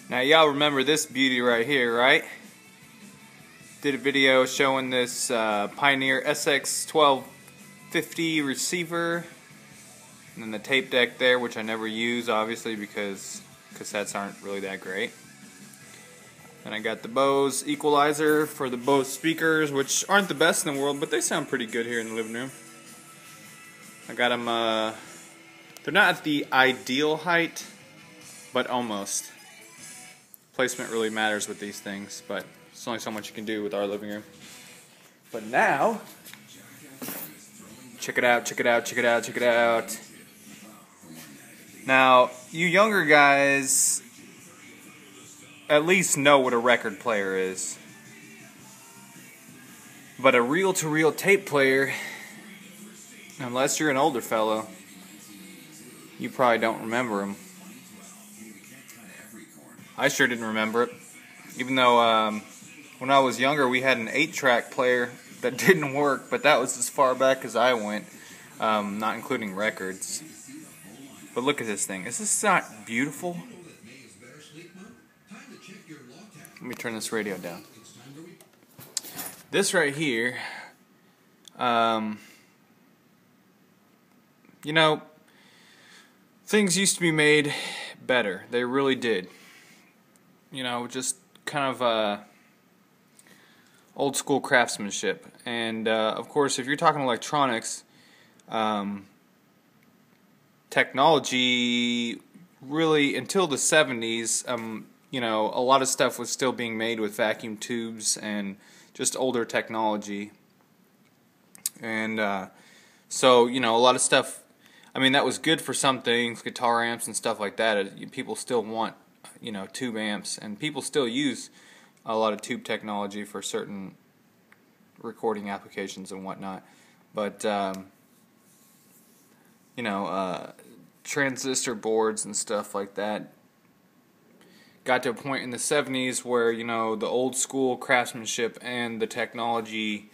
Now y'all remember this beauty right here, right? Did a video showing this Pioneer SX1250 receiver, and then the tape deck there, which I never use obviously because cassettes aren't really that great. And I got the Bose equalizer for the Bose speakers, which aren't the best in the world, but they sound pretty good here in the living room. I got them, they're not at the ideal height, but almost. Placement really matters with these things, but there's only so much you can do with our living room. But now, check it out, check it out, check it out, check it out. Now, you younger guys at least know what a record player is. But a reel-to-reel tape player, unless you're an older fellow, you probably don't remember them. I sure didn't remember it. Even though when I was younger we had an 8-track player that didn't work, but that was as far back as I went, not including records. But look at this thing. Is this not beautiful? Let me turn this radio down. This right here, you know, things used to be made better. They really did. You know, just kind of old school craftsmanship. And of course, if you're talking electronics, technology really until the 70s, you know, a lot of stuff was still being made with vacuum tubes and just older technology. And so, you know, a lot of stuff, I mean, that was good for some things, guitar amps and stuff like that. People still want, you know, tube amps, and people still use a lot of tube technology for certain recording applications and whatnot. But you know, transistor boards and stuff like that got to a point in the 70s where, you know, the old school craftsmanship and the technology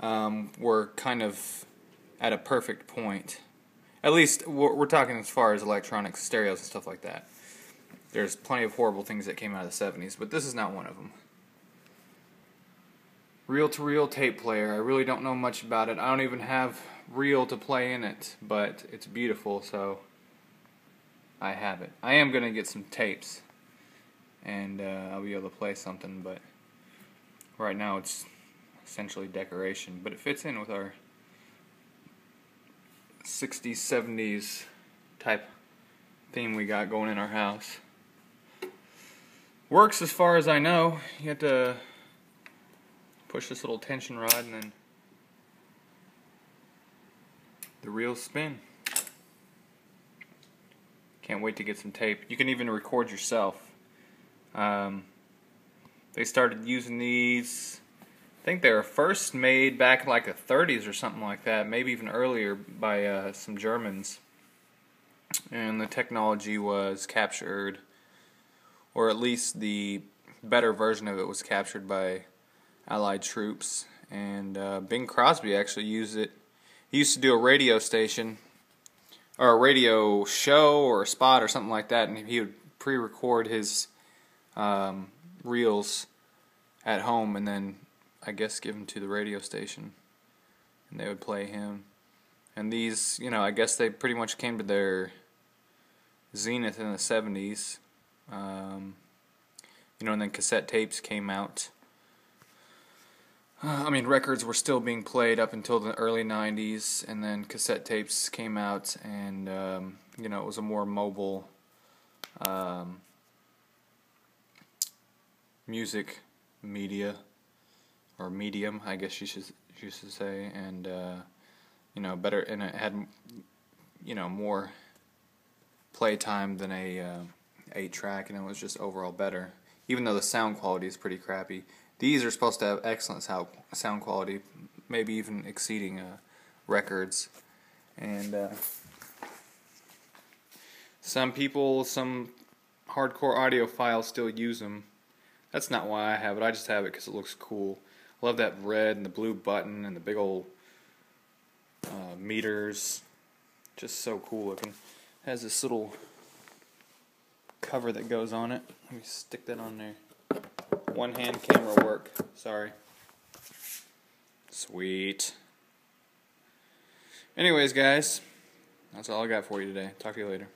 were kind of at a perfect point. At least we're talking as far as electronics, stereos and stuff like that. There's plenty of horrible things that came out of the 70s, but this is not one of them. Reel-to-reel tape player. I really don't know much about it. I don't even have reel to play in it, but it's beautiful, so I have it. I am going to get some tapes, and I'll be able to play something, but right now it's essentially decoration. But it fits in with our 60s, 70s type theme we got going in our house. Works as far as I know. You have to push this little tension rod and then the reels spin. Can't wait to get some tape. You can even record yourself. They started using these, I think they were first made back in like the 30s or something like that, maybe even earlier, by some Germans. And the technology was captured, or at least the better version of it was captured by Allied troops. And Bing Crosby actually used it. He used to do a radio station, or a radio show, or a spot, or something like that, and he would pre-record his reels at home, and then I guess give them to the radio station, and they would play him. And these, you know, I guess they pretty much came to their zenith in the 70s. You know, and then cassette tapes came out. I mean, records were still being played up until the early 90s, and then cassette tapes came out, and, you know, it was a more mobile music media, or medium, I guess you should say, and, you know, better, and it had, you know, more playtime than a 8-track, and it was just overall better, even though the sound quality is pretty crappy. These are supposed to have excellent sound quality, maybe even exceeding records. And some people, some hardcore audiophiles still use them. That's not why I have it. I just have it because it looks cool. I love that red and the blue button and the big old meters. Just so cool looking. It has this little cover that goes on it. Let me stick that on there. One-hand camera work. Sorry. Sweet. Anyways, guys, that's all I got for you today. Talk to you later.